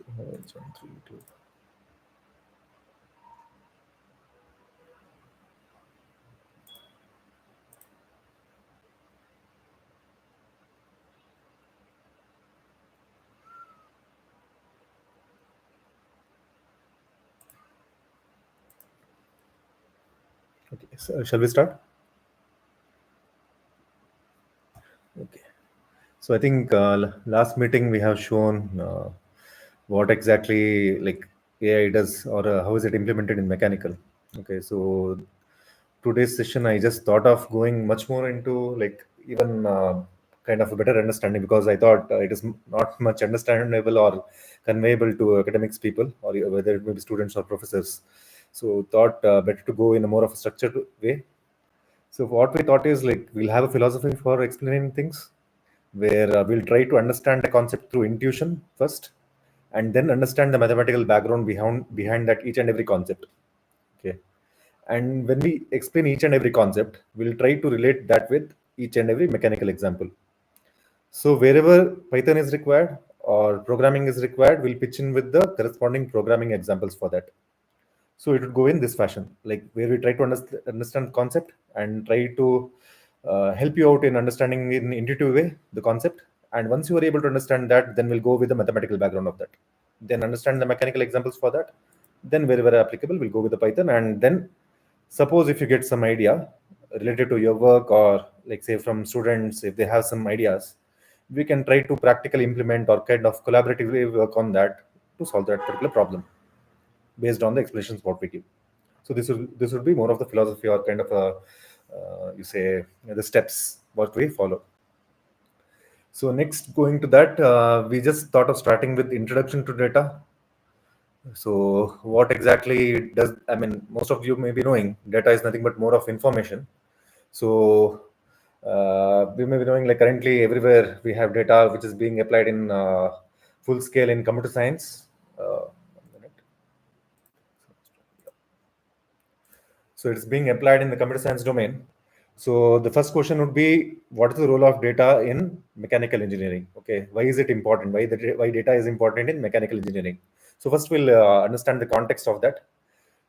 It's 132. Okay, so shall we start? Okay. So I think last meeting we have shown what exactly like AI does, or how is it implemented in mechanical. Okay, so today's session I just thought of going much more into like even kind of a better understanding, because I thought it is not much understandable or conveyable to academics people, or whether it may be students or professors. So thought better to go in a more of a structured way. So what we thought is like we'll have a philosophy for explaining things, where we'll try to understand the concept through intuition first, and then understand the mathematical background behind that each and every concept. Okay, and when we explain each and every concept, we'll try to relate that with each and every mechanical example. So wherever Python is required or programming is required, we'll pitch in with the corresponding programming examples for that. So it would go in this fashion, like where we try to understand the concept and try to help you out in understanding in intuitive way the concept. And once you are able to understand that, then we'll go with the mathematical background of that. Then understand the mechanical examples for that. Then wherever applicable, we'll go with the Python. And then suppose if you get some idea related to your work, or like say from students, if they have some ideas, we can try to practically implement or kind of collaboratively work on that to solve that particular problem based on the explanations what we give. So this would be more of the philosophy, or kind of a you say the steps what we follow. So next, going to that, we just thought of starting with introduction to data. So what exactly does, I mean, most of you may be knowing data is nothing but more of information. So we may be knowing like currently everywhere we have data which is being applied in full scale in computer science. One minute. So it's being applied in the computer science domain. So the first question would be, what is the role of data in mechanical engineering? Okay, why is it important? Why data is important in mechanical engineering? So first we'll understand the context of that.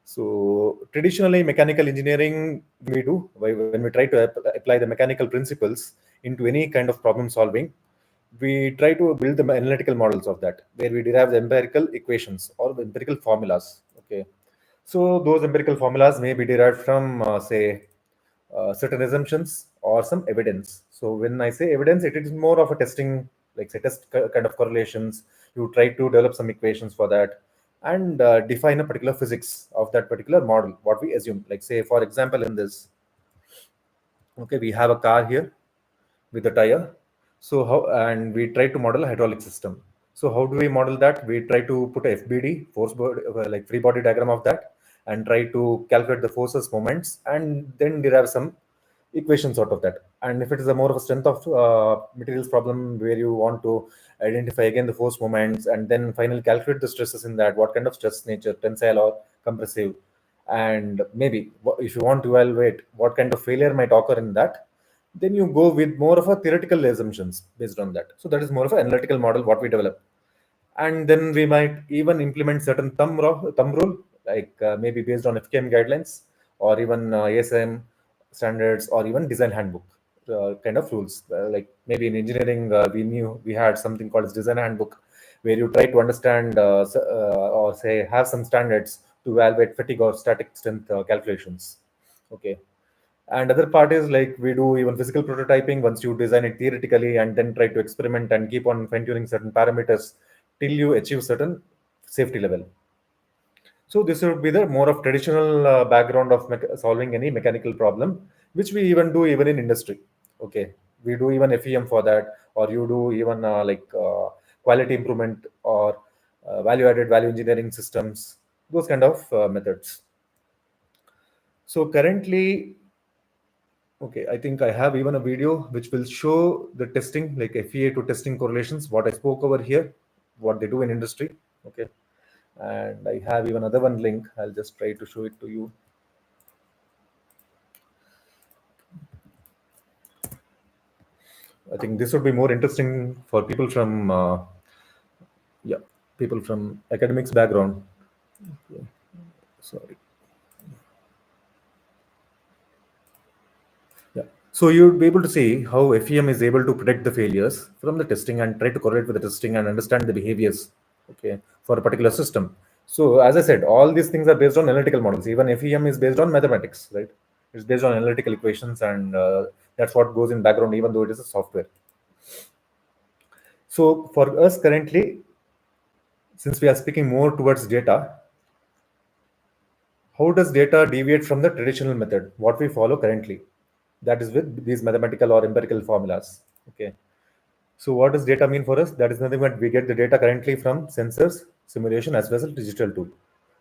So traditionally, mechanical engineering we do when we try to apply the mechanical principles into any kind of problem solving, we try to build the analytical models of that, where we derive the empirical equations or the empirical formulas. Okay, so those empirical formulas may be derived from, say, certain assumptions or some evidence. So when I say evidence, it is more of a testing, like say kind of correlations. You try to develop some equations for that, and define a particular physics of that particular model. What we assume, like say for example, in this, okay, we have a car here with a tire. So how, and we try to model a hydraulic system. So how do we model that? We try to put a FBD, force body, like free body diagram of that, and try to calculate the forces, moments, and then derive some equations out of that. And if it is a more of a strength of materials problem, where you want to identify again the force moments, and then finally calculate the stresses in that, what kind of stress nature, tensile or compressive, and maybe if you want to evaluate what kind of failure might occur in that, then you go with more of a theoretical assumptions based on that. So that is more of an analytical model what we develop. And then we might even implement certain thumb rule, like maybe based on FKM guidelines, or even ASM standards, or even design handbook kind of rules. Like maybe in engineering, we had something called as design handbook, where you try to understand or say have some standards to evaluate fatigue or static strength calculations. Okay, and other part is like we do even physical prototyping once you design it theoretically, and then try to experiment and keep on fine tuning certain parameters till you achieve certain safety level. So this would be the more of traditional background of solving any mechanical problem, which we even do even in industry. Okay, we do even FEM for that, or you do even quality improvement, or value added value engineering systems, those kind of methods. So currently, okay, I think I have even a video which will show the testing, like FEA to testing correlations, what I spoke over here, what they do in industry. Okay, and I have even another one link. I'll just try to show it to you. I think this would be more interesting for people from, yeah. people from academics background. Sorry. Yeah. So you'd be able to see how FEM is able to predict the failures from the testing and try to correlate with the testing and understand the behaviors, okay, for a particular system. So as I said, all these things are based on analytical models. Even FEM is based on mathematics, right? It's based on analytical equations, and that's what goes in background, even though it is a software. So for us currently, since we are speaking more towards data, how does data deviate from the traditional method, what we follow currently? That is with these mathematical or empirical formulas. Okay. So what does data mean for us? That is nothing but we get the data currently from sensors, simulation, as well as digital tool.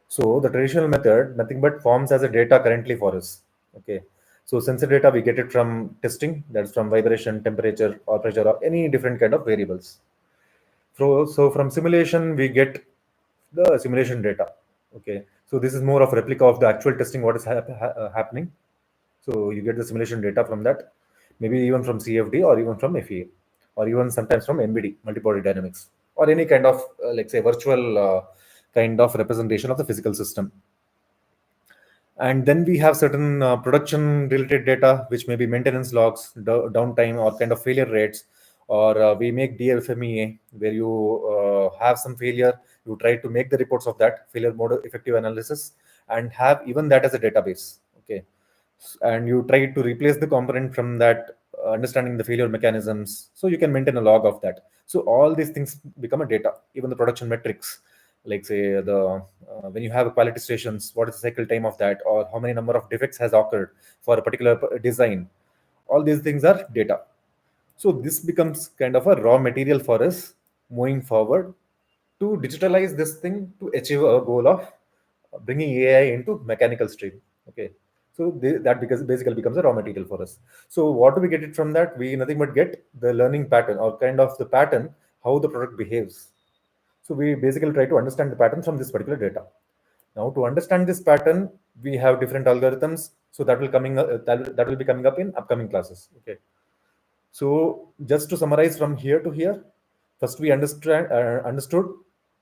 So the traditional method, nothing but forms as a data currently for us. Okay. So sensor data, we get it from testing, that's from vibration, temperature, or pressure, or any different kind of variables. So from simulation, we get the simulation data. Okay. So this is more of replica of the actual testing, what is happening. So you get the simulation data from that, maybe even from CFD or even from FEA, or even sometimes from MBD, multi-body dynamics, or any kind of, let's say, virtual kind of representation of the physical system. And then we have certain production related data, which may be maintenance logs, downtime, or kind of failure rates. Or we make DFMEA, where you have some failure, you try to make the reports of that failure mode effective analysis, and have even that as a database. Okay. And you try to replace the component from that, understanding the failure mechanisms, so you can maintain a log of that. So all these things become a data, even the production metrics, like say the when you have a quality stations, what is the cycle time of that, or how many number of defects has occurred for a particular design. All these things are data. So this becomes kind of a raw material for us moving forward to digitalize this thing to achieve a goal of bringing AI into mechanical stream. Okay. So that because basically becomes a raw material for us. So what do we get it from that? We nothing but get the learning pattern, or kind of the pattern, how the product behaves. So we basically try to understand the pattern from this particular data. Now to understand this pattern, we have different algorithms. So that will that will be coming up in upcoming classes. Okay. So just to summarize from here to here, first we understood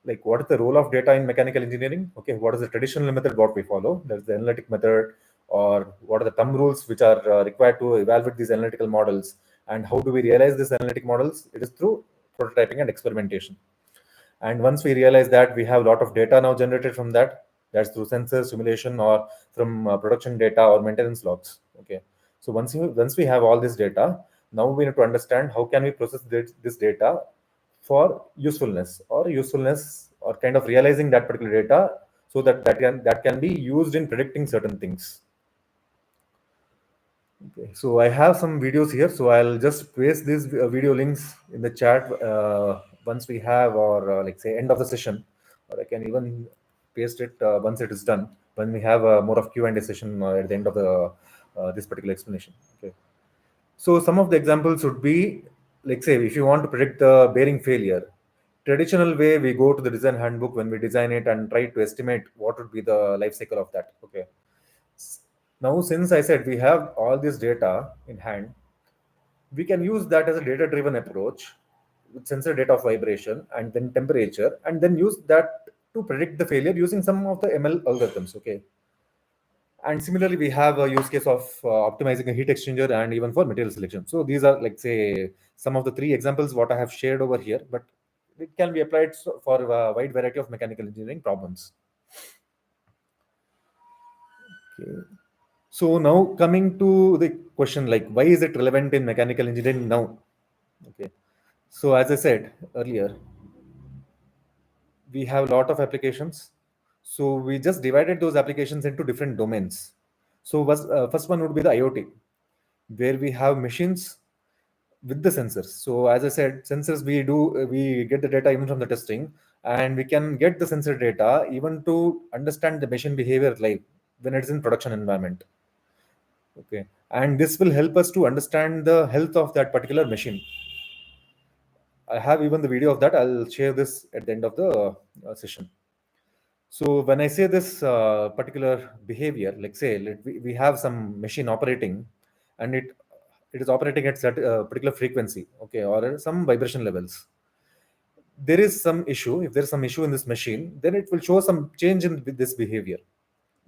like what is the role of data in mechanical engineering. Okay, what is the traditional method what we follow? That's the analytic method, or what are the thumb rules which are required to evaluate these analytical models, and how do we realize these analytic models? It is through prototyping and experimentation. And once we realize that we have a lot of data now generated from that, that's through sensor simulation, or from production data or maintenance logs. Okay. So once we have all this data, now we need to understand how can we process this data for usefulness, or kind of realizing that particular data, so that can be used in predicting certain things. Okay, so I have some videos here, so I'll just paste these video links in the chat once we have, or like say end of the session, or I can even paste it once it is done, when we have more of Q&A session at the end of the this particular explanation. Okay, so some of the examples would be, like say, if you want to predict the bearing failure, traditional way we go to the design handbook when we design it and try to estimate what would be the life cycle of that. Okay, now, since I said we have all this data in hand, we can use that as a data driven approach with sensor data of vibration and then temperature, and then use that to predict the failure using some of the ML algorithms. Okay. And similarly, we have a use case of optimizing a heat exchanger and even for material selection. So these are, like say, some of the three examples what I have shared over here, but it can be applied for a wide variety of mechanical engineering problems. Okay. So now coming to the question, like why is it relevant in mechanical engineering now? Okay. So as I said earlier, we have a lot of applications. So we just divided those applications into different domains. So first one would be the IoT, where we have machines with the sensors. So as I said, sensors we get the data even from the testing, and we can get the sensor data even to understand the machine behavior live when it's in production environment. Okay, and this will help us to understand the health of that particular machine. I have even the video of that. I'll share this at the end of the session. So when I say this particular behavior, like say we have some machine operating, and it is operating at particular frequency, okay, or some vibration levels. there is some issue, if there's some issue in this machine, then it will show some change in this behavior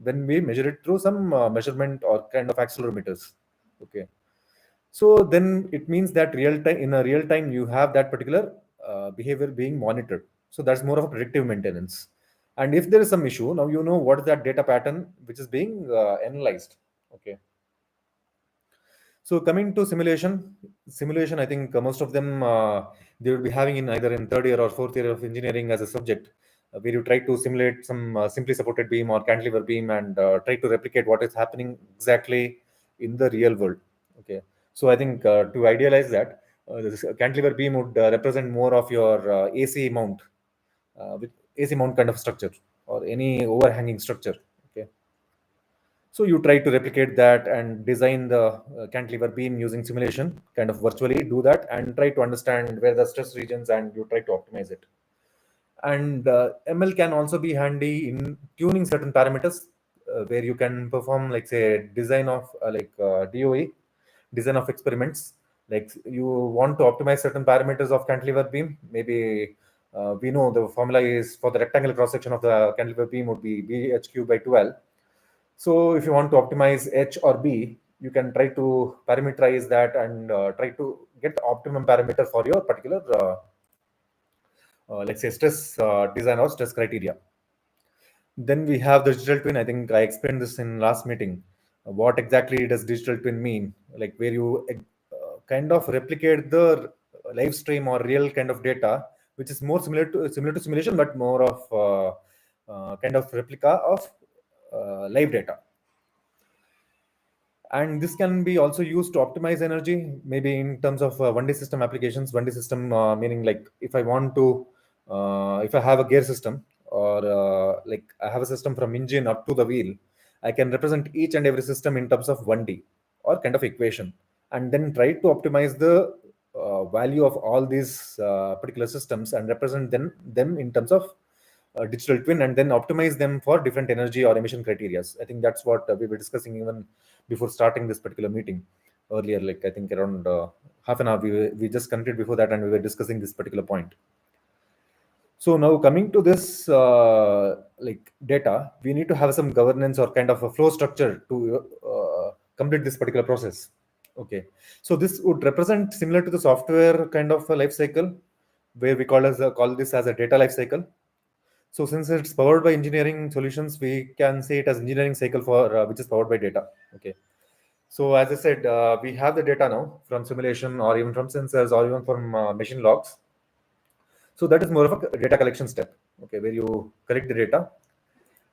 when we measure it through some measurement or kind of accelerometers. Okay. So then it means that real time, in a real time, you have that particular behavior being monitored. So that's more of a predictive maintenance. And if there is some issue, now you know what is that data pattern which is being analyzed. Okay. So coming to simulation, I think most of them they will be having in either in third year or fourth year of engineering as a subject, where you try to simulate some simply supported beam or cantilever beam and try to replicate what is happening exactly in the real world. Okay, so I think to idealize that, this cantilever beam would represent more of your AC mount, with AC mount kind of structure or any overhanging structure. Okay, so you try to replicate that and design the cantilever beam using simulation, kind of virtually do that and try to understand where the stress regions and you try to optimize it. And ML can also be handy in tuning certain parameters, where you can perform, like say, design of DOE, design of experiments. Like you want to optimize certain parameters of cantilever beam. Maybe we know the formula is for the rectangular cross section of the cantilever beam would be BHQ by 12. So if you want to optimize H or B, you can try to parameterize that and try to get the optimum parameter for your particular, let's say, stress design or stress criteria. Then we have the digital twin. I think I explained this in last meeting. What exactly does digital twin mean? Like where you kind of replicate the live stream or real kind of data, which is more similar to simulation, but more of kind of replica of live data. And this can be also used to optimize energy, maybe in terms of 1D system applications. 1D system meaning, like if I want to, if I have a gear system, or like I have a system from engine up to the wheel, I can represent each and every system in terms of 1D or kind of equation, and then try to optimize the value of all these particular systems and represent them in terms of digital twin, and then optimize them for different energy or emission criteria. I think that's what we were discussing even before starting this particular meeting earlier. Like I think around half an hour we just connected before that, and we were discussing this particular point. So now coming to this like data, we need to have some governance or kind of a flow structure to complete this particular process. Okay, so this would represent similar to the software kind of a life cycle, where we call this as a data life cycle. So since it's powered by engineering solutions, we can say it as engineering cycle for which is powered by data. Okay. So as I said, we have the data now from simulation or even from sensors or even from machine logs. So that is more of a data collection step. Okay, where you collect the data,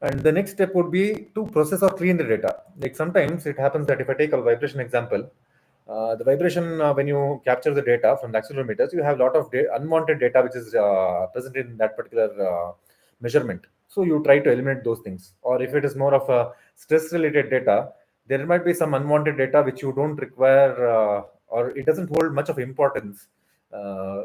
and the next step would be to process or clean the data. Like sometimes it happens that if I take a vibration example, the vibration, when you capture the data from the accelerometers, you have a lot of unwanted data which is present in that particular measurement. So you try to eliminate those things. Or if it is more of a stress related data, there might be some unwanted data which you don't require, or it doesn't hold much of importance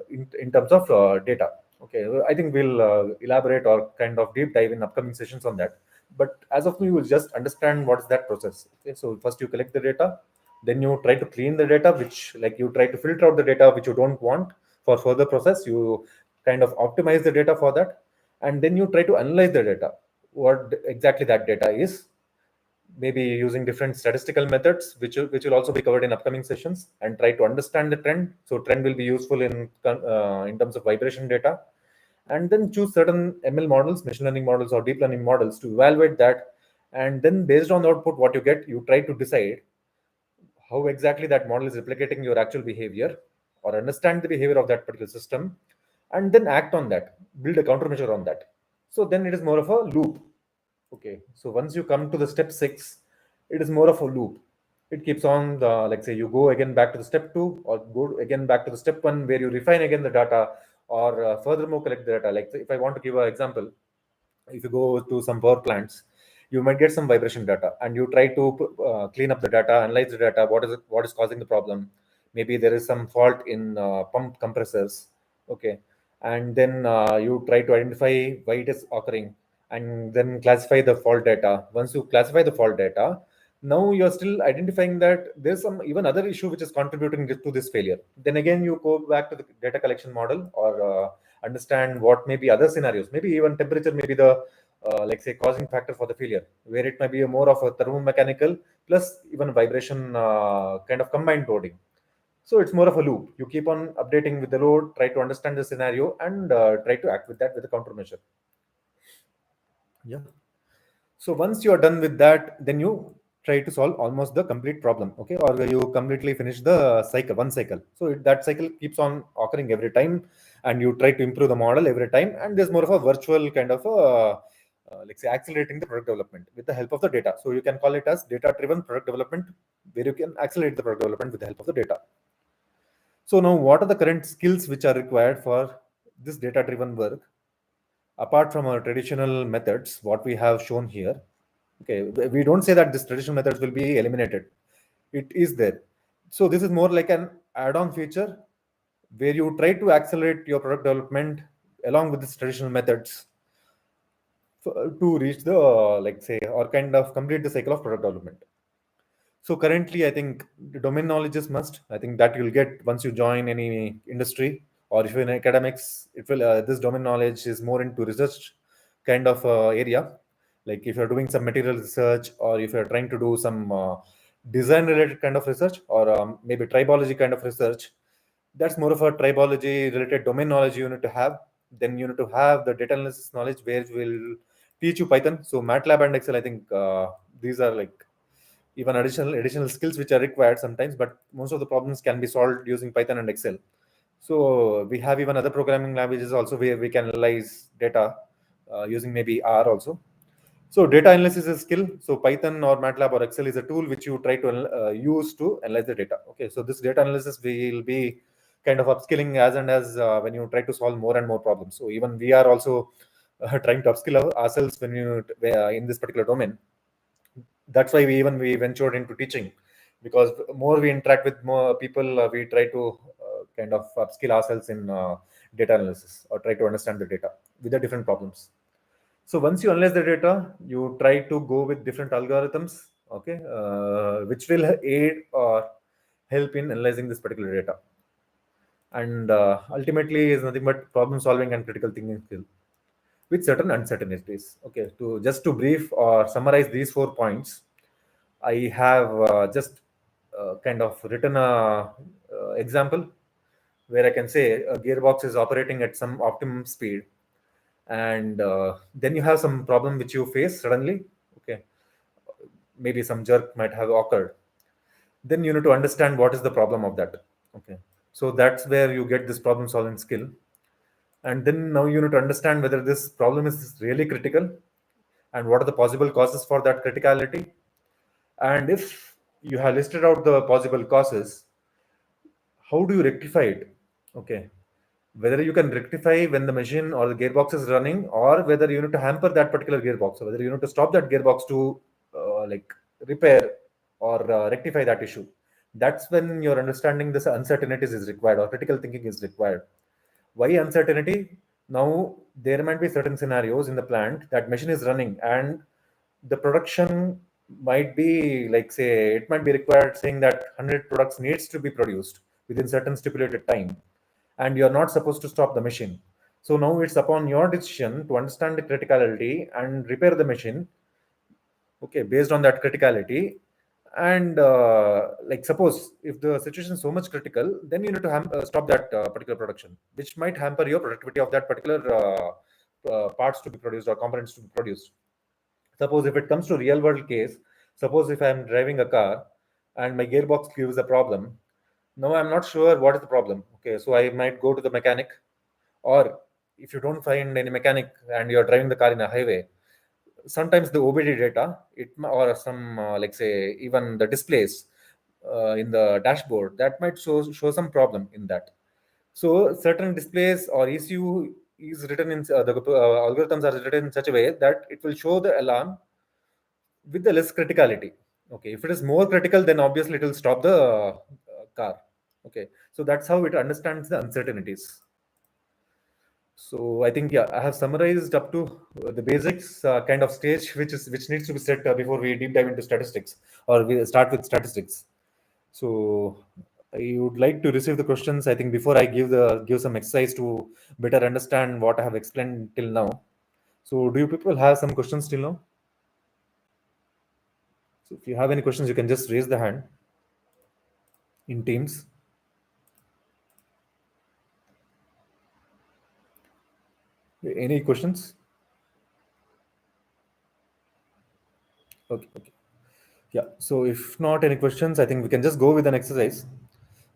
in terms of data. Okay, I think we'll elaborate or kind of deep dive in upcoming sessions on that. But as of now, you will just understand what is that process. Okay, so first you collect the data, then you try to clean the data, which like you try to filter out the data which you don't want for further process. You kind of optimize the data for that, and then you try to analyze the data, what exactly that data is, maybe using different statistical methods, which will also be covered in upcoming sessions, and try to understand the trend. So trend will be useful in terms of vibration data, and then choose certain ML models, machine learning models or deep learning models to evaluate that. And then based on the output what you get, you try to decide how exactly that model is replicating your actual behavior, or understand the behavior of that particular system, and then act on that, build a countermeasure on that. So then it is more of a loop. Okay, so once you come to the step 6, it is more of a loop. It keeps on the, like say, you go again back to the step 2, or go again back to the step 1, where you refine again the data, or furthermore collect the data. Like if I want to give an example, if you go to some power plants, you might get some vibration data, and you try to clean up the data, analyze the data, what is causing the problem. Maybe there is some fault in pump compressors. Okay, and then you try to identify why it is occurring, and then classify the fault data. Once you classify the fault data, now you're still identifying that there's some even other issue which is contributing to this failure. Then again you go back to the data collection model, or understand what may be other scenarios. Maybe even temperature may be the like say causing factor for the failure, where it might be a more of a thermomechanical plus even vibration kind of combined loading. So it's more of a loop. You keep on updating with the load, try to understand the scenario, and try to act with that with a countermeasure. Yeah. So once you are done with that, then you try to solve almost the complete problem, okay? Or you completely finish the cycle, one cycle. So that cycle keeps on occurring every time, and you try to improve the model every time. And there's more of a virtual kind of let's say accelerating the product development with the help of the data. So you can call it as data-driven product development, where you can accelerate the product development with the help of the data. So now, what are the current skills which are required for this data-driven work? Apart from our traditional methods, what we have shown here, okay, we don't say that this traditional methods will be eliminated. It is there. So this is more like an add-on feature where you try to accelerate your product development along with these traditional methods to reach the like say or kind of complete the cycle of product development. So currently, I think the domain knowledge is must. I think that you'll get once you join any industry, or if you're in academics, it will this domain knowledge is more into research kind of area. Like if you're doing some material research, or if you're trying to do some design related kind of research, or maybe tribology kind of research, that's more of a tribology related domain knowledge you need to have. Then you need to have the data analysis knowledge, where will teach you Python. So MATLAB and Excel, I think these are like even additional skills which are required sometimes, but most of the problems can be solved using Python and Excel. So we have even other programming languages also where we can analyze data using maybe R also. So data analysis is a skill. So Python or MATLAB or Excel is a tool which you try to use to analyze the data. Okay, so this data analysis will be kind of upskilling as and as when you try to solve more and more problems. So even we are also trying to upskill ourselves when you in this particular domain. That's why we ventured into teaching, because more we interact with more people, we try to kind of upskill ourselves in data analysis, or try to understand the data with the different problems. So once you analyze the data, you try to go with different algorithms, okay, which will aid or help in analyzing this particular data. And ultimately is nothing but problem solving and critical thinking skill with certain uncertainties. Okay, to just to brief or summarize these 4 points, I have just kind of written a example where I can say a gearbox is operating at some optimum speed, and then you have some problem which you face suddenly. Okay, maybe some jerk might have occurred. Then you need to understand what is the problem of that. Okay, so that's where you get this problem solving skill, and then now you need to understand whether this problem is really critical and what are the possible causes for that criticality. And if you have listed out the possible causes, how do you rectify it? Okay. Whether you can rectify when the machine or the gearbox is running, or whether you need to hamper that particular gearbox, or whether you need to stop that gearbox to like repair or rectify that issue. That's when your understanding this uncertainties is required, or critical thinking is required. Why uncertainty? Now there might be certain scenarios in the plant that machine is running, and the production might be like say it might be required saying that 100 products needs to be produced within certain stipulated time, and you're not supposed to stop the machine. So now it's upon your decision to understand the criticality and repair the machine, okay, based on that criticality. And like suppose if the situation is so much critical, then you need to stop that particular production, which might hamper your productivity of that particular parts to be produced or components to be produced. Suppose if it comes to real world case, suppose if I'm driving a car and my gearbox gives a problem, now I'm not sure what is the problem. Okay, so I might go to the mechanic, or if you don't find any mechanic and you're driving the car in a highway, sometimes the OBD data, or some like say even the displays in the dashboard, that might show some problem in that. So certain displays or ECU is written in the algorithms are written in such a way that it will show the alarm with the less criticality. Okay, if it is more critical, then obviously it will stop the car. Okay, so that's how it understands the uncertainties. So I think, yeah, I have summarized up to the basics kind of stage which needs to be set before we deep dive into statistics, or we start with statistics. So I would like to receive the questions. I think before I give some exercise to better understand what I have explained till now. So, do you people have some questions till now? So, if you have any questions, you can just raise the hand in Teams. Any questions? Okay. Okay. Yeah. So, if not any questions, I think we can just go with an exercise.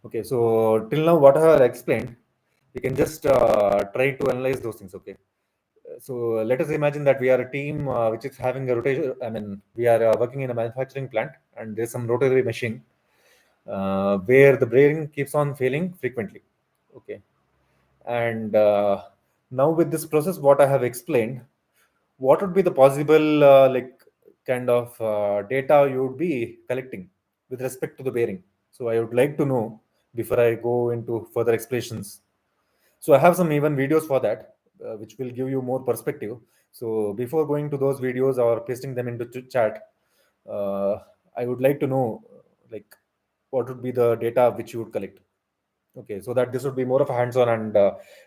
Okay. So, till now, what I have explained, you can just try to analyze those things. Okay. So let us imagine that we are a team which is having a rotation. I mean, we are working in a manufacturing plant, and there's some rotary machine where the bearing keeps on failing frequently. Okay, and now with this process, what I have explained, what would be the possible like kind of data you would be collecting with respect to the bearing? So I would like to know before I go into further explanations. So I have some even videos for that, which will give you more perspective. So before going to those videos or pasting them into chat, uh, I would like to know like what would be the data which you would collect. Okay, so that this would be more of a hands-on, and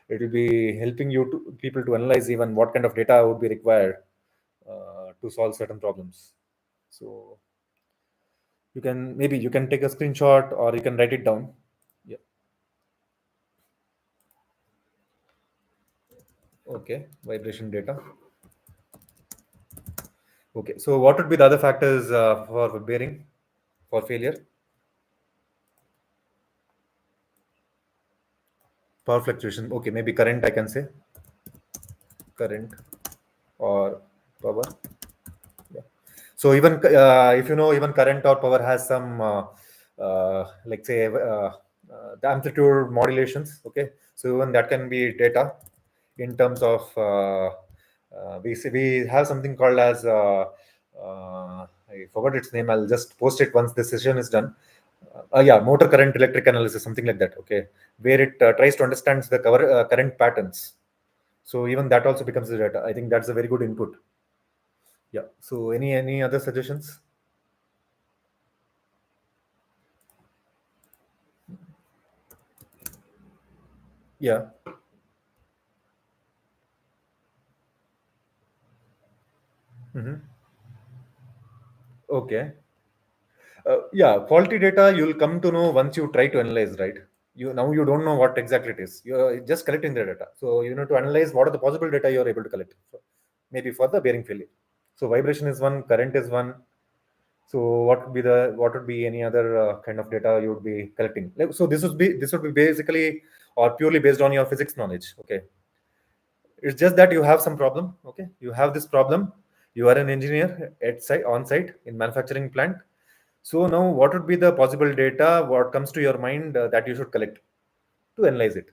it will be helping you to people to analyze even what kind of data would be required to solve certain problems. So you can maybe you can take a screenshot or you can write it down. Yeah. Okay. Vibration data. Okay, so what would be the other factors for bearing for failure? Power fluctuation. Okay, maybe current, I can say current or power. Yeah. So even if you know, even current or power has some like say the amplitude modulations. Okay, so even that can be data in terms of we have something called as I forgot its name. I'll just post it once the session is done. Yeah, motor current electric analysis, something like that. Okay, where it tries to understand the current patterns. So even that also becomes the data. I think that's a very good input. Yeah. So any other suggestions? Yeah. Hmm. Okay. Yeah, faulty data you'll come to know once you try to analyze, right? You now you don't know what exactly it is. You're just collecting the data. So you need to analyze what are the possible data you're able to collect. So maybe for the bearing failure. So vibration is one, current is one. So what would be any other kind of data you would be collecting? So this would be basically or purely based on your physics knowledge. Okay. It's just that you have some problem. Okay, you have this problem. You are an engineer at site on site in manufacturing plant. So now, what would be the possible data? What comes to your mind that you should collect to analyze it,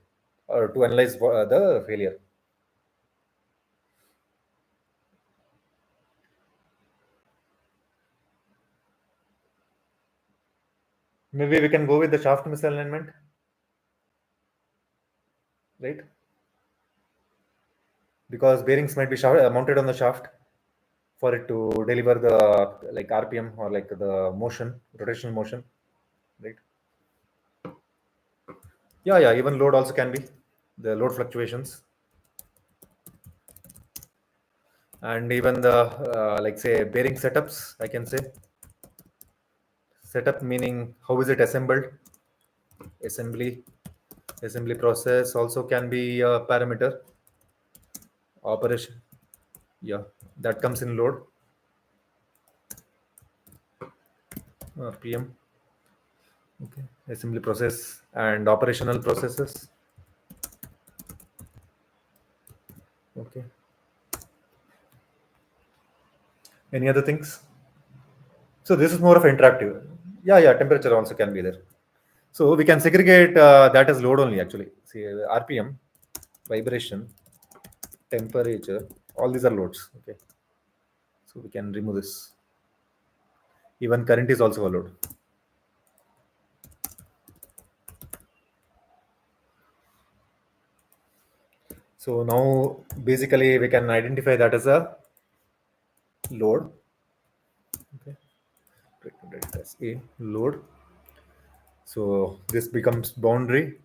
or to analyze the failure? Maybe we can go with the shaft misalignment, right? Because bearings might be mounted on the shaft for it to deliver the like RPM or like the motion, rotational motion, right? Yeah, yeah. Even load also can be the load fluctuations, and even the like say bearing setups. I can say setup meaning how is it assembled, assembly, assembly process also can be a parameter. Operation, yeah, that comes in load, RPM. Okay, assembly process and operational processes. Okay, any other things? So this is more of interactive. Yeah, yeah, temperature also can be there. So we can segregate that as load only actually. See, RPM, vibration, temperature, all these are loads. Okay, so we can remove this. Even current is also a load. So now basically we can identify that as a load. Okay, as a load. So this becomes boundary.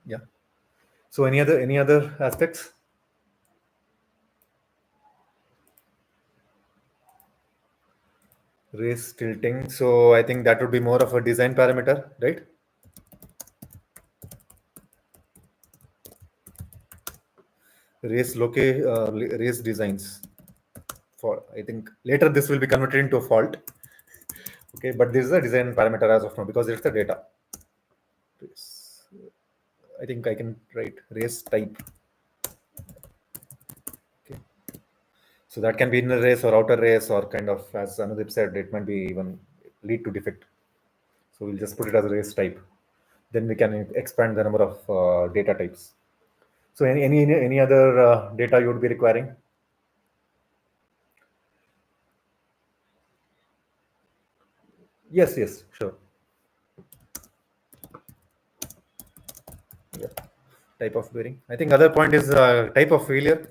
Yeah. So any other aspects? Race tilting. So I think that would be more of a design parameter, right? Race designs. For I think later this will be converted into a fault. Okay, but this is a design parameter as of now because it's the data. Race. I think I can write race type. Okay. So that can be inner race or outer race or kind of, as Anudip said, it might be even lead to defect. So we'll just put it as a race type. Then we can expand the number of data types. So any other data you would be requiring? Yes, yes, sure. Yeah. Type of bearing. I think other point is type of failure.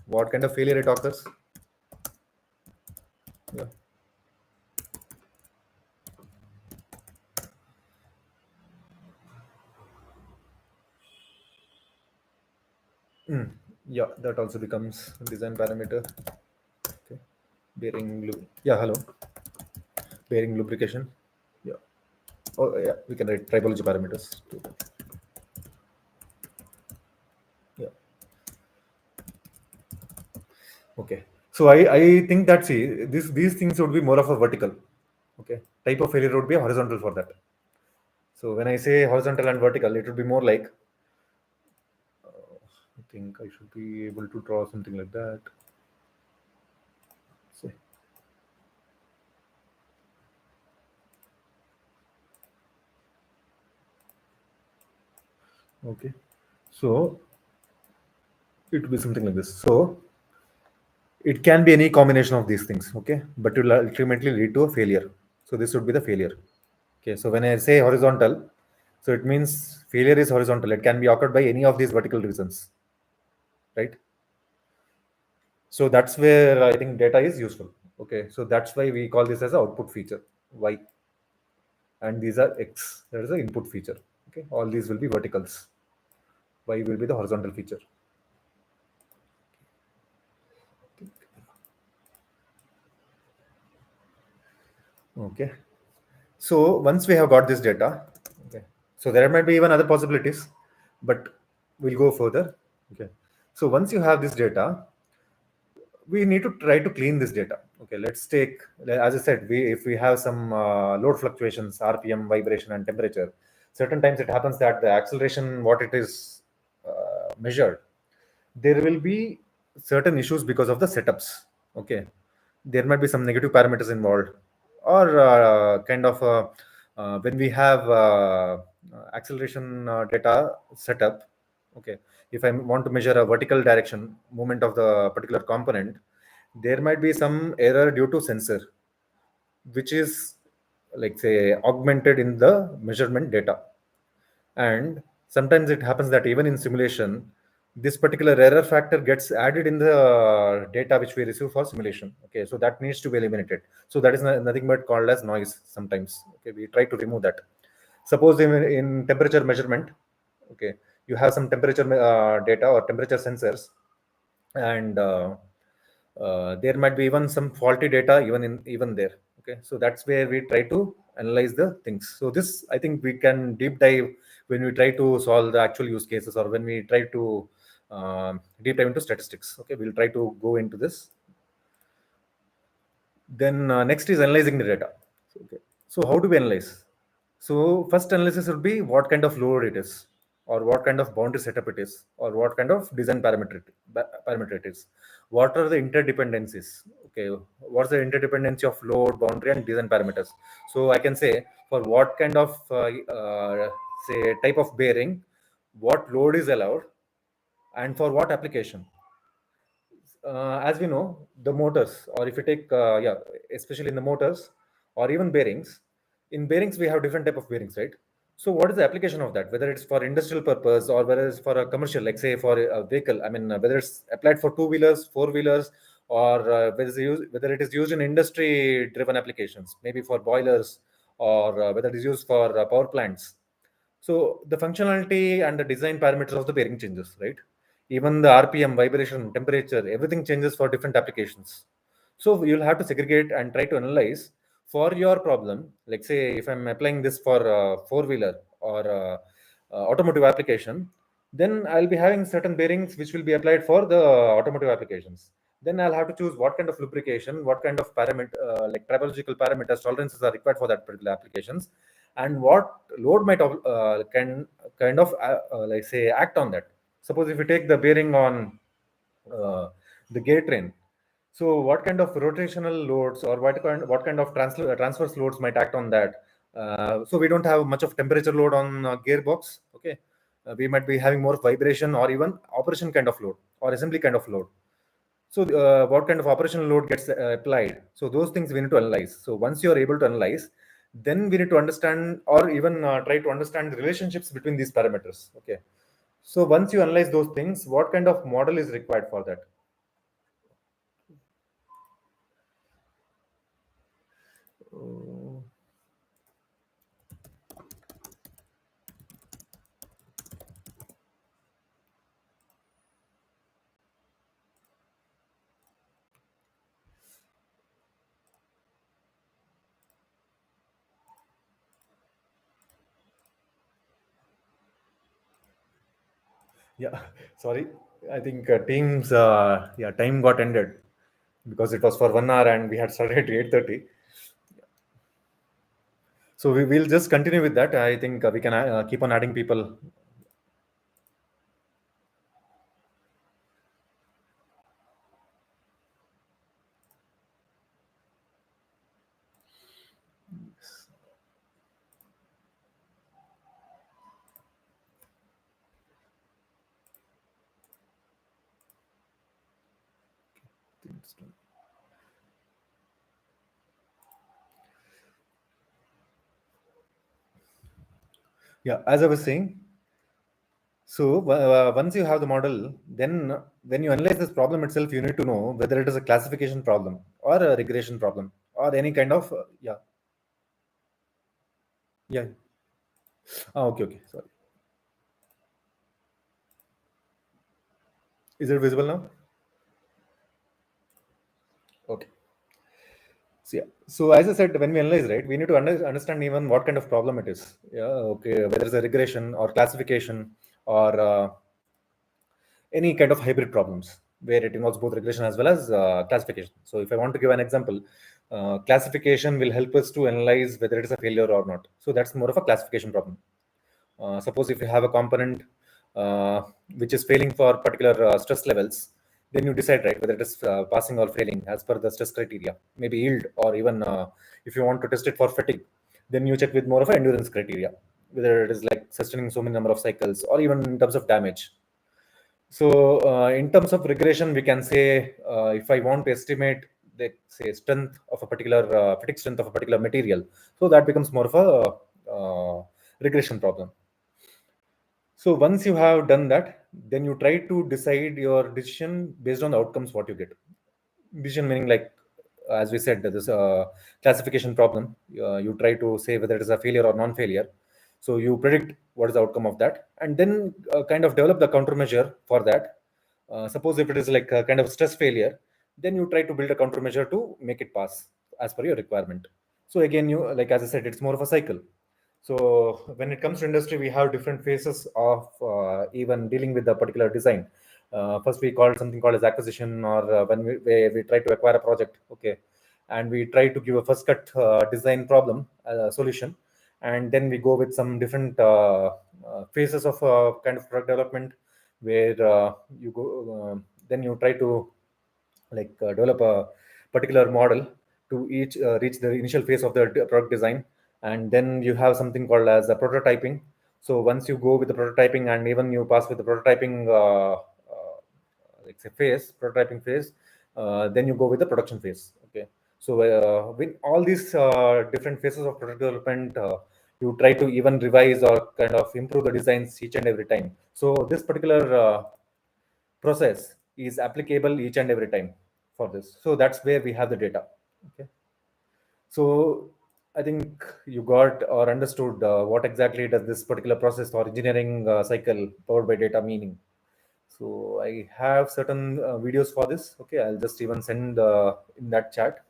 What kind of failure it occurs? Yeah. Mm. Yeah, that also becomes design parameter. Okay. Yeah, hello. Bearing lubrication. Yeah. Oh, yeah. We can write tribology parameters too. Yeah. Okay. So I think that see these things would be more of a vertical. Okay. Type of failure would be a horizontal for that. So when I say horizontal and vertical, it would be more like I think I should be able to draw something like that. Say, okay. So it would be something like this. So it can be any combination of these things, okay? But it will ultimately lead to a failure. So this would be the failure. Okay, so when I say horizontal, so it means failure is horizontal. It can be occurred by any of these vertical reasons, right? So that's where I think data is useful. Okay, so that's why we call this as an output feature, Y, and these are X. That is the input feature. Okay, all these will be verticals. Y will be the horizontal feature. Okay. So once we have got this data, okay, so there might be even other possibilities, but we'll go further. Okay. So once you have this data, we need to try to clean this data. Okay, let's take, as I said, we if we have some load fluctuations, RPM, vibration, and temperature. Certain times it happens that the acceleration, what it is measured, there will be certain issues because of the setups. Okay, there might be some negative parameters involved, or kind of when we have acceleration data setup. Okay, if I want to measure a vertical direction movement of the particular component, there might be some error due to sensor, which is like say augmented in the measurement data. And sometimes it happens that even in simulation, this particular error factor gets added in the data which we receive for simulation. Okay, so that needs to be eliminated. So that is nothing but called as noise sometimes. Okay, we try to remove that. Suppose in temperature measurement, okay, you have some temperature data or temperature sensors, and there might be even some faulty data even there. Okay, so that's where we try to analyze the things. So this I think we can deep dive when we try to solve the actual use cases, or when we try to deep dive into statistics. Okay, we'll try to go into this. Then next is analyzing the data. Okay. So how do we analyze? So first analysis would be what kind of load it is, or what kind of boundary setup it is, or what kind of design parameter it is. What are the interdependencies? Okay, what's the interdependency of load, boundary, and design parameters? So I can say for what kind of say type of bearing, what load is allowed, and for what application. As we know, the motors, or if you take, yeah, especially in the motors, or even bearings, in bearings we have different type of bearings, right? So what is the application of that? Whether it's for industrial purpose or whether it's for a commercial, like say for a vehicle, I mean, whether it's applied for two wheelers, four wheelers, or whether it is used in industry driven applications, maybe for boilers, or whether it is used for power plants. So the functionality and the design parameters of the bearing changes, right? Even the RPM, vibration, temperature, everything changes for different applications. So you'll have to segregate and try to analyze for your problem. Like say, if I'm applying this for four wheeler or automotive application, then I'll be having certain bearings which will be applied for the automotive applications. Then I'll have to choose what kind of lubrication, what kind of parameter, like tribological parameters, tolerances are required for that particular applications, and what load might can kind of like say act on that. Suppose if you take the bearing on uh, the gear train, so what kind of rotational loads or what kind of transverse loads might act on that? So we don't have much of temperature load on gearbox. Okay, we might be having more vibration or even operation kind of load or assembly kind of load. So what kind of operational load gets applied? So those things we need to analyze. So once you are able to analyze, then we need to understand or even try to understand the relationships between these parameters. Okay. So once you analyze those things, what kind of model is required for that? Uh, Yeah, sorry. I think Teams, yeah, time got ended because it was for 1 hour and we had started at 8:30. So we will just continue with that. I think we can keep on adding people. Yeah, as I was saying, so once you have the model, then when you analyze this problem itself, you need to know whether it is a classification problem or a regression problem or any kind of yeah, yeah. Okay, okay. Sorry. Is it visible now? Okay. So, yeah. So as I said, when we analyze, right, we need to understand even what kind of problem it is. Yeah. Okay. Whether it's a regression or classification or any kind of hybrid problems where it involves both regression as well as classification. So if I want to give an example, classification will help us to analyze whether it is a failure or not. So that's more of a classification problem. Suppose if you have a component uh, which is failing for particular stress levels, then you decide, right, whether it is passing or failing as per the stress criteria, maybe yield, or even if you want to test it for fatigue, then you check with more of an endurance criteria, whether it is like sustaining so many number of cycles or even in terms of damage. So, in terms of regression, we can say if I want to estimate the say strength of a particular fatigue strength of a particular material, so that becomes more of a regression problem. So once you have done that, then you try to decide your decision based on the outcomes what you get. Decision meaning like as we said, this classification problem. You try to say whether it is a failure or non-failure. So you predict what is the outcome of that, and then kind of develop the countermeasure for that. Suppose if it is like a kind of stress failure, then you try to build a countermeasure to make it pass as per your requirement. So again, you like as I said, it's more of a cycle. So when it comes to industry, we have different phases of even dealing with the particular design. First, we call something called as acquisition, or when we try to acquire a project, okay, and we try to give a first cut design problem solution, and then we go with some different phases of kind of product development, where you go, then you try to like develop a particular model to each reach the initial phase of the product design, and then you have something called as a prototyping. So once you go with the prototyping and even you pass with the prototyping like say phase prototyping phase, then you go with the production phase. Okay, so with all these different phases of product development, you try to even revise or kind of improve the designs each and every time. So this particular process is applicable each and every time. for this. So that's where we have the data. Okay. So I think you got or understood what exactly does this particular process or engineering cycle powered by data meaning. So I have certain videos for this. Okay, I'll just even send in that chat.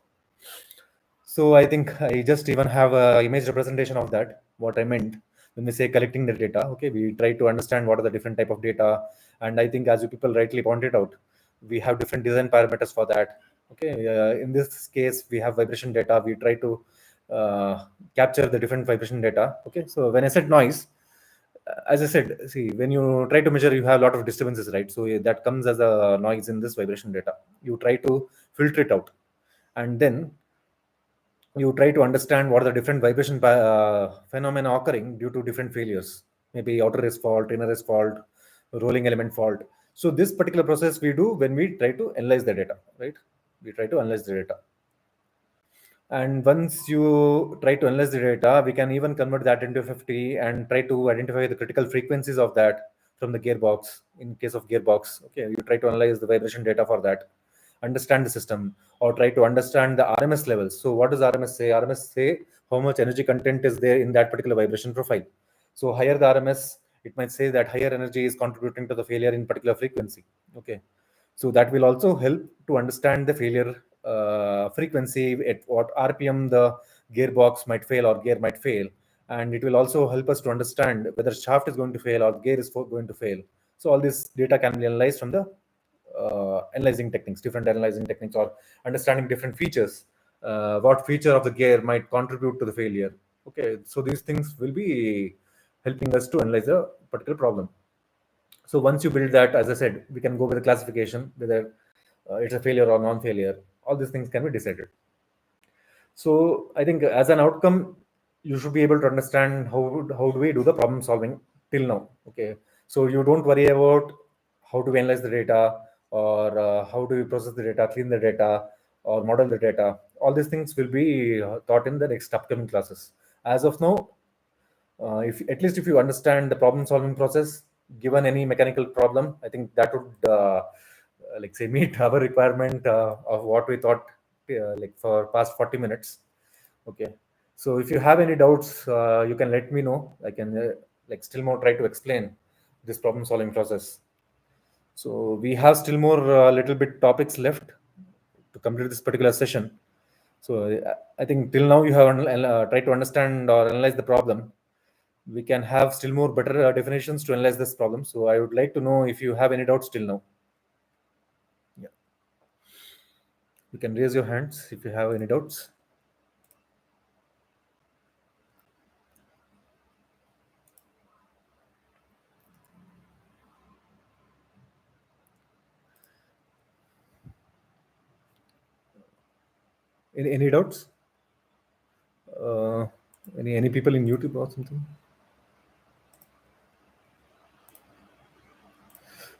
So I think I just even have a image representation of that. What I meant when we say collecting the data. Okay, we try to understand what are the different type of data, and I think as you people rightly pointed out, we have different design parameters for that. Okay, in this case we have vibration data. We try to capture the different vibration data. Okay, so when I said noise, as I said, see, when you try to measure, you have a lot of disturbances, right? So that comes as a noise in this vibration data. You try to filter it out, and then you try to understand what are the different vibration phenomena occurring due to different failures, maybe outer race fault, inner race fault, rolling element fault. So this particular process we do when we try to analyze the data, right? We try to analyze the data. And once you try to analyze the data, we can even convert that into 50 and try to identify the critical frequencies of that from the gearbox. In case of gearbox, okay, you try to analyze the vibration data for that, understand the system, or try to understand the RMS levels. So what does RMS say? RMS say how much energy content is there in that particular vibration profile. So higher the RMS, it might say that higher energy is contributing to the failure in particular frequency. Okay, so that will also help to understand the failure frequency at what RPM the gearbox might fail or gear might fail, and it will also help us to understand whether shaft is going to fail or gear is going to fail. So all this data can be analyzed from the analyzing techniques, different analyzing techniques, or understanding different features. What feature of the gear might contribute to the failure? Okay, so these things will be helping us to analyze a particular problem. So once you build that, as I said, we can go with the classification whether it's a failure or non-failure. All these things can be decided. So I think as an outcome, you should be able to understand how do we do the problem solving till now. Okay, so you don't worry about how to analyze the data or how do we process the data, clean the data, or model the data. All these things will be taught in the next upcoming classes. As of now, if at least if you understand the problem solving process given any mechanical problem, I think that would like say meet our requirement of what we thought like for past 40 minutes. Okay, so if you have any doubts, you can let me know. I can like still more try to explain this problem solving process. So we have still more little bit topics left to complete this particular session. So I think till now you have tried to understand or analyze the problem. We can have still more better definitions to analyze this problem. So I would like to know if you have any doubts till now. Yeah, you can raise your hands if you have any doubts. Any doubts? Uh, any people in YouTube or something?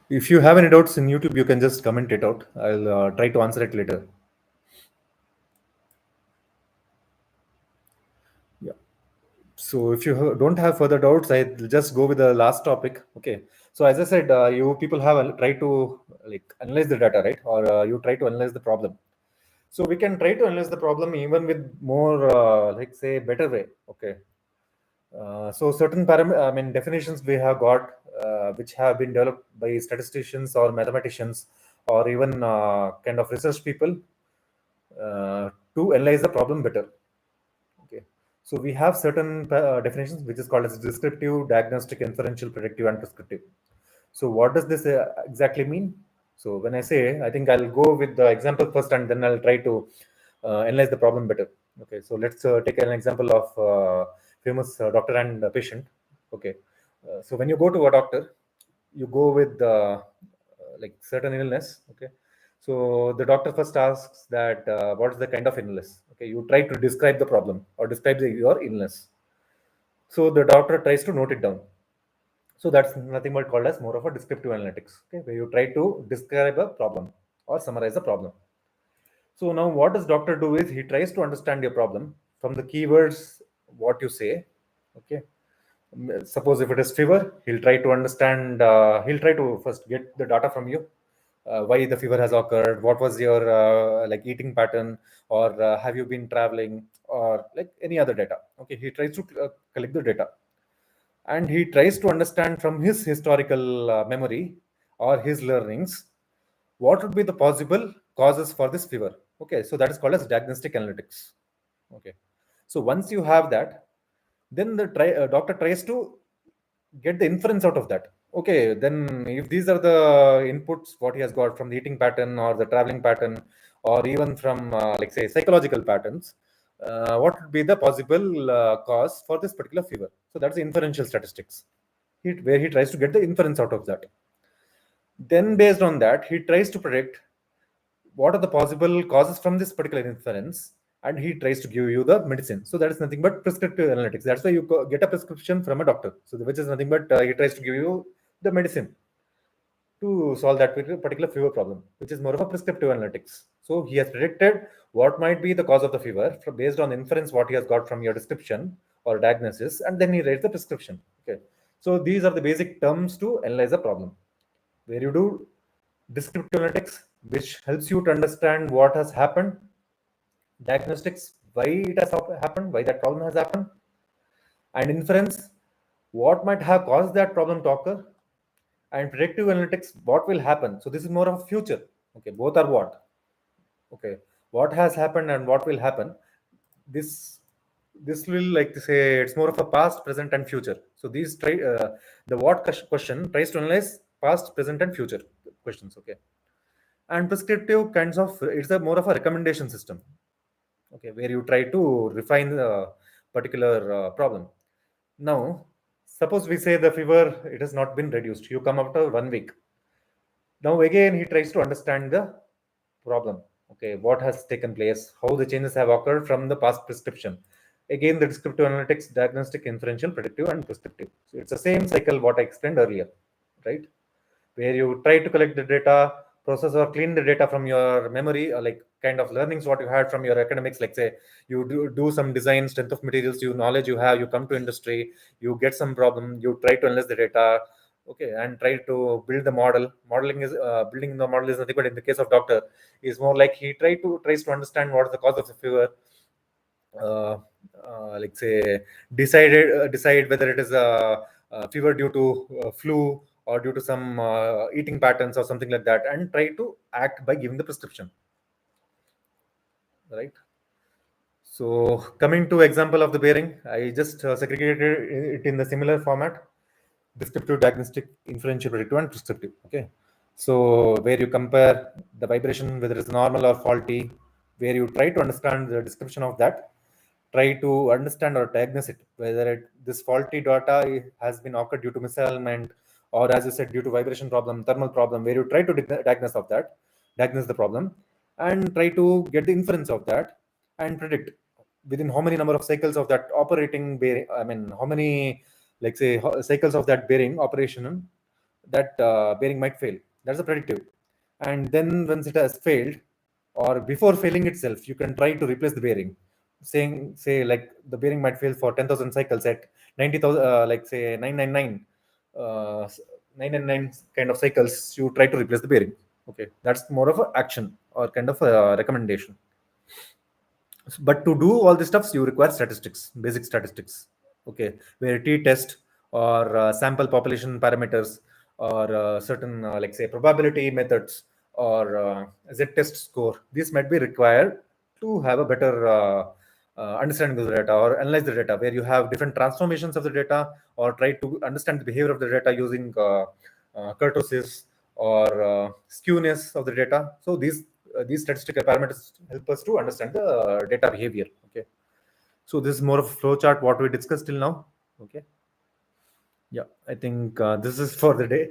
If you have any doubts in YouTube, you can just comment it out. I'll try to answer it later. Yeah. So if you don't have further doubts, I'll just go with the last topic. Okay. So as I said, you people have try to like analyze the data, right? Or you try to analyze the problem. So we can try to analyze the problem even with more, like say, better way. Okay. So certain I mean definitions we have got, which have been developed by statisticians or mathematicians or even kind of research people to analyze the problem better. Okay. So we have certain definitions which is called as descriptive, diagnostic, inferential, predictive, and prescriptive. So what does this exactly mean? So when I say, I think I'll go with the example first, and then I'll try to analyze the problem better. Okay. So let's take an example of famous doctor and patient. Okay. So when you go to a doctor, you go with like certain illness. Okay. So the doctor first asks that what is the kind of illness. Okay, you try to describe the problem or describe your illness. So the doctor tries to note it down. So that's nothing but called as more of a descriptive analytics. Okay, where you try to describe a problem or summarize a problem. So now what does doctor do is he tries to understand your problem from the keywords what you say. Okay, suppose if it is fever, he'll try to understand. He'll try to first get the data from you. why the fever has occurred, what was your like eating pattern, or have you been traveling, or like any other data. Okay, he tries to collect the data, and he tries to understand from his historical memory or his learnings what would be the possible causes for this fever. Okay, so that is called as diagnostic analytics. Okay, so once you have that, then the doctor tries to get the inference out of that. Okay, then if these are the inputs what he has got from the eating pattern or the traveling pattern, or even from like say psychological patterns, what would be the possible cause for this particular fever. So that's the inferential statistics, where he tries to get the inference out of that. Then based on that, he tries to predict what are the possible causes from this particular inference, and he tries to give you the medicine. So that is nothing but prescriptive analytics. That's why you get a prescription from a doctor, so which is nothing but he tries to give you the medicine to solve that particular fever problem, which is more of a prescriptive analytics. So he has predicted what might be the cause of the fever based on inference what he has got from your description or diagnosis, and then he writes the prescription. Okay, so these are the basic terms to analyze a problem, where you do descriptive analytics, which helps you to understand what has happened, diagnostics, why it has happened, why that problem has happened, and inference, what might have caused that problem to occur, and predictive analytics, what will happen. So this is more of a future. Okay, both are what. Okay, what has happened and what will happen. This this will like to say it's more of a past, present, and future. So these try the what question tries to analyze past, present, and future questions. Okay, and prescriptive kinds of it's a more of a recommendation system. Okay, where you try to refine the particular problem. Now, suppose we say the fever it has not been reduced. You come after 1 week. Now again he tries to understand the problem. Okay, what has taken place, how the changes have occurred from the past prescription. Again, the descriptive analytics, diagnostic, inferential, predictive, and prescriptive. So it's the same cycle what I explained earlier, right? Where you try to collect the data, process or clean the data from your memory, or like kind of learnings what you had from your academics. Like say you do some design, strength of materials, you knowledge you have, you come to industry, you get some problem, you try to analyze the data. Okay, and try to build the model. Modeling is building the model is nothing but in the case of doctor is more like he tries to understand what is the cause of the fever, uh, like say decide whether it is a fever due to flu or due to some eating patterns or something like that, and try to act by giving the prescription, right? So coming to example of the bearing, I just segregated it in the similar format: descriptive, diagnostic, inferential, predictive, and prescriptive. Okay, so where you compare the vibration whether it's normal or faulty, where you try to understand the description of that, try to understand or diagnose it whether this faulty data has been occurred due to misalignment, or as you said due to vibration problem, thermal problem, where you try to diagnose the problem, and try to get the inference of that, and predict within how many number of cycles of that operating bearing, I mean how many like say cycles of that bearing operation that bearing might fail. That's a predictive. And then once it has failed, or before failing itself, you can try to replace the bearing, saying say like the bearing might fail for 10,000 cycles at 90,000 like say 999 uh, 999 kind of cycles, you try to replace the bearing. Okay, that's more of a action or kind of a recommendation. But to do all these stuffs you require statistics, basic statistics. Okay, where t-test or sample population parameters, or certain like say probability methods, or z-test score, these might be required to have a better understanding of the data or analyze the data, where you have different transformations of the data, or try to understand the behavior of the data using kurtosis or skewness of the data. So these statistical parameters help us to understand the data behavior. Okay, so this is more of a flow chart what we discussed till now. Okay, yeah, I think this is for the day.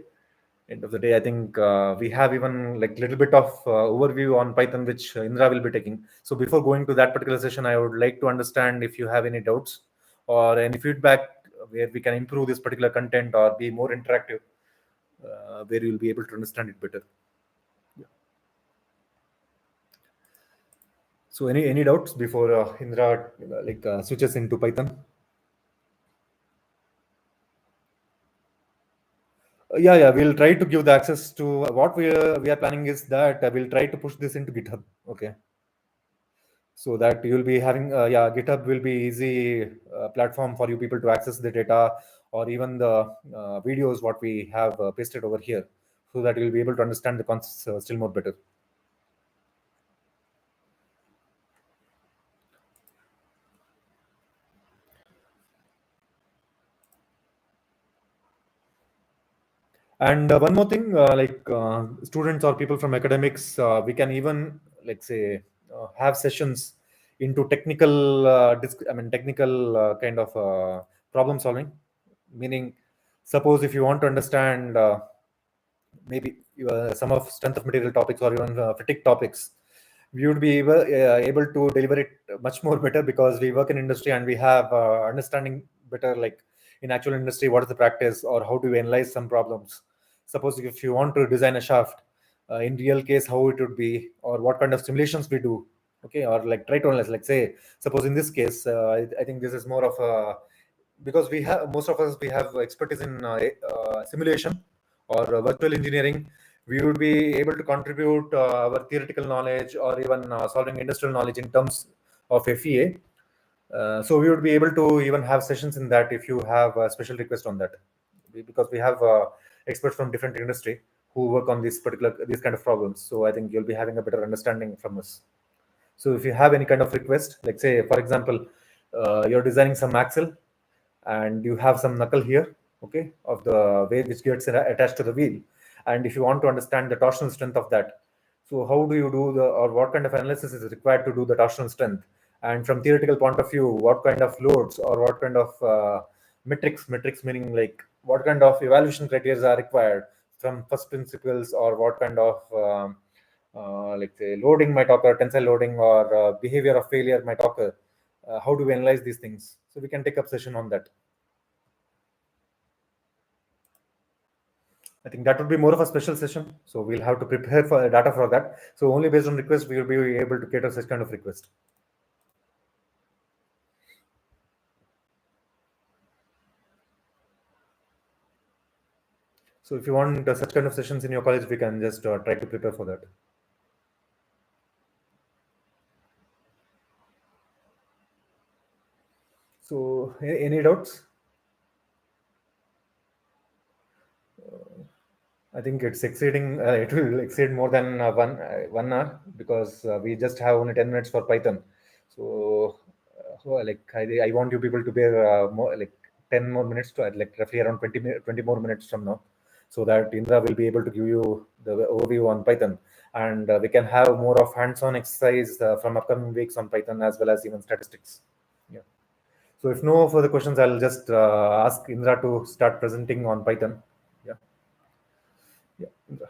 End of the day, I think we have even like little bit of overview on Python, which Indra will be taking. So before going to that particular session, I would like to understand if you have any doubts or any feedback where we can improve this particular content or be more interactive, where you'll be able to understand it better. Yeah. So any doubts before Indra switches into Python? Yeah, we'll try to give the access to what we are planning is that we'll try to push this into GitHub. Okay, so that you'll be having GitHub will be easy platform for you people to access the data or even the videos what we have pasted over here, so that you'll be able to understand the concepts still more better. And one more thing, students or people from academics, we can even, like say, have sessions into technical, technical kind of problem solving. Meaning, suppose if you want to understand maybe some of strength of material topics or even fatigue topics, we would be able to deliver it much more better because we work in industry and we have understanding better, like in actual industry what is the practice or how do we analyze some problems. Suppose if you want to design a shaft in real case, how it would be or what kind of simulations we do. Okay, or like try to analyze, like say suppose in this case, I think this is more of a, because we have, most of us we have expertise in simulation or virtual engineering. We would be able to contribute our theoretical knowledge or even solving industrial knowledge in terms of FEA. So we would be able to even have sessions in that if you have a special request on that. Because we have experts from different industry who work on these kind of problems. So I think you'll be having a better understanding from us. So if you have any kind of request, like say, for example, you're designing some axle and you have some knuckle here, okay, of the way which gets attached to the wheel. And if you want to understand the torsional strength of that, so how do you do the, or what kind of analysis is required to do the torsional strength? And from theoretical point of view, what kind of loads or what kind of metrics meaning like what kind of evaluation criteria are required from first principles, or what kind of like say loading might occur, tensile loading or behavior of failure might occur. How do we analyze these things? So we can take up session on that. I think that would be more of a special session. So we'll have to prepare for data for that. So only based on request, we will be able to cater such kind of request. So if you want such kind of sessions in your college, we can just try to prepare for that. So any doubts? I think it's exceeding. It will exceed more than 1 hour because we just have only 10 minutes for Python. So, I want you people to bear more like 10 more minutes to like roughly around 20 more minutes from now, so that Indra will be able to give you the overview on Python, and we can have more of hands-on exercise from upcoming weeks on Python as well as even statistics. Yeah. So if no further questions, I'll just ask Indra to start presenting on Python. Yeah. Yeah. Indra.